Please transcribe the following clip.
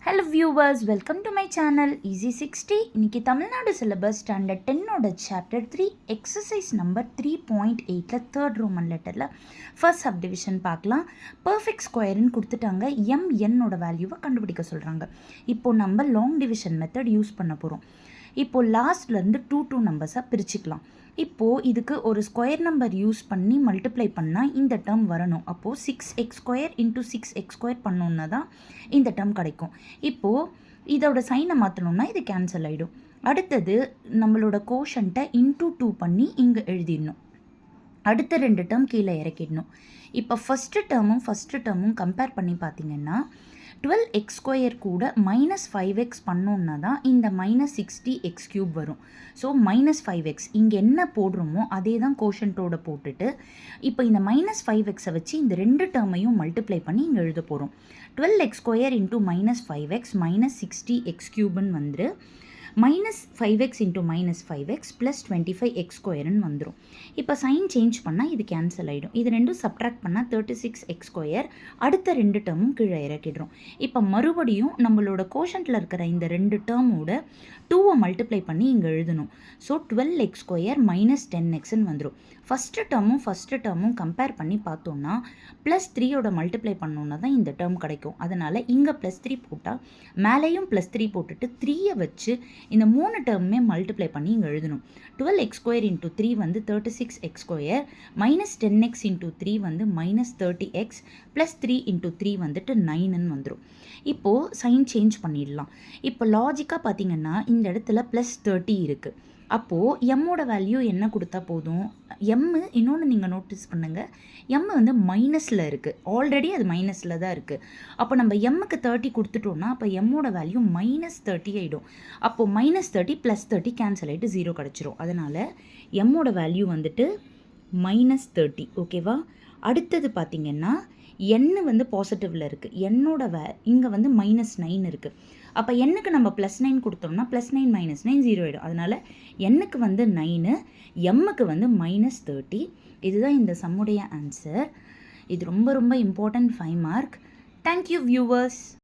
Hello viewers, welcome to my channel easy 60. இன்றைக்கி Tamil Nadu syllabus standard 10ஓட chapter 3 exercise number 3.8 third roman லெட்டரில் first subdivision பார்க்கலாம். Perfect ஸ்கொயர்னு கொடுத்துட்டாங்க. என்னோட வேல்யூவை கண்டுபிடிக்க சொல்கிறாங்க. இப்போது நம்ம லாங் டிவிஷன் மெத்தட் யூஸ் பண்ண போகிறோம். இப்போது லாஸ்ட்லேருந்து 2 நம்பர்ஸாக பிரிச்சுக்கலாம். இப்போது இதுக்கு ஒரு ஸ்கொயர் நம்பர் யூஸ் பண்ணி மல்டிப்ளை பண்ணால் இந்த டேர்ம் வரணும். அப்போது 6x² இன்ட்டு 6x² பண்ணோன்னா தான் இந்த டேர்ம் கிடைக்கும். இப்போது இதோட சைனை மாற்றணுன்னா இது கேன்சல் ஆகிடும். அடுத்தது நம்மளோட கோஷன்ட்டை இன்ட்டு 2 பண்ணி இங்கே எழுதிடணும். அடுத்த 2 டேர்ம் கீழே இறக்கிடணும். இப்போ ஃபஸ்ட்டு டேர்மும் கம்பேர் பண்ணி பார்த்தீங்கன்னா 12x² கூட -5x பண்ணோன்னா தான் இந்த -60x³ வரும். ஸோ -5x இங்கே என்ன போடுறோமோ அதே தான் கோஷன்ட்டோட போட்டுட்டு இப்போ இந்த -5xை வச்சு இந்த 2 டேர்மையும் மல்டிப்ளை பண்ணி இங்கே எழுத போகிறோம். 12x² இன்ட்டு -5x -60x³ வந்துரு -5x into -5x plus 25x² வந்துடும். இப்போ சைன் சேஞ்ச் பண்ணால் இது கேன்சல் ஆகிடும். இது ரெண்டும் சப்ட்ராக்ட் பண்ணால் 36x². அடுத்த 2 டேர்மும் கீழே இறக்கிடுறோம். இப்போ மறுபடியும் நம்மளோட கோஷன்ட்டில் இருக்கிற இந்த 2 டேர்மோட 2 மல்டிப்ளை பண்ணி இங்கே எழுதணும். ஸோ 12x² -10xன்னு வந்துடும். ஃபஸ்ட்டு டேர்மும் கம்பேர் பண்ணி பார்த்தோன்னா +3யோட மல்டிப்ளை பண்ணோன்னா தான் இந்த டேர்ம் கிடைக்கும். அதனால் இங்கே +3 போட்டால் மேலேயும் +3 போட்டுட்டு 3யை வச்சு இந்த 3 டேர்முமே மல்டிப்ளை பண்ணி இங்கே எழுதணும். 12x² இன்ட்டு 3 வந்து 36x² -10x இன்ட்டு 3 வந்து -30x ப்ளஸ் 3 இன்ட்டு 3 வந்துட்டு 9ன்னு வந்துடும். இப்போது சைன் சேஞ்ச் பண்ணிடலாம். இப்போ லாஜிக்காக பார்த்தீங்கன்னா இந்த இடத்துல +30 இருக்குது. அப்போது எம்மோட வேல்யூ என்ன கொடுத்தா போதும்? இன்னொன்று நீங்கள் நோட்டீஸ் பண்ணுங்கள், வந்து மைனஸில் இருக்குது. ஆல்ரெடி அது மைனஸில் தான் இருக்குது. அப்போ நம்ம எம்முக்கு 30 கொடுத்துட்டோன்னா அப்போ எம்மோட வேல்யூ -30 ஆகிடும். அப்போது -30 + 30 கேன்சல் ஆகிட்டு 0 கிடச்சிரும். அதனால் எம்மோட வேல்யூ வந்துட்டு -30. ஓகேவா? அடுத்தது பார்த்திங்கன்னா வந்து பாசிட்டிவில் இருக்குது. இங்கே வந்து -9 இருக்குது. அப்போ எண்ணுக்கு நம்ம +9 கொடுத்தோம்னா +9 -9 0 ஆகிடும். அதனால் எண்ணுக்கு வந்து 9, எம்முக்கு வந்து -30. இதுதான் இந்த சம்முடைய ஆன்சர். இது ரொம்ப ரொம்ப இம்பார்ட்டன்ட் 5 மார்க். Thank you viewers.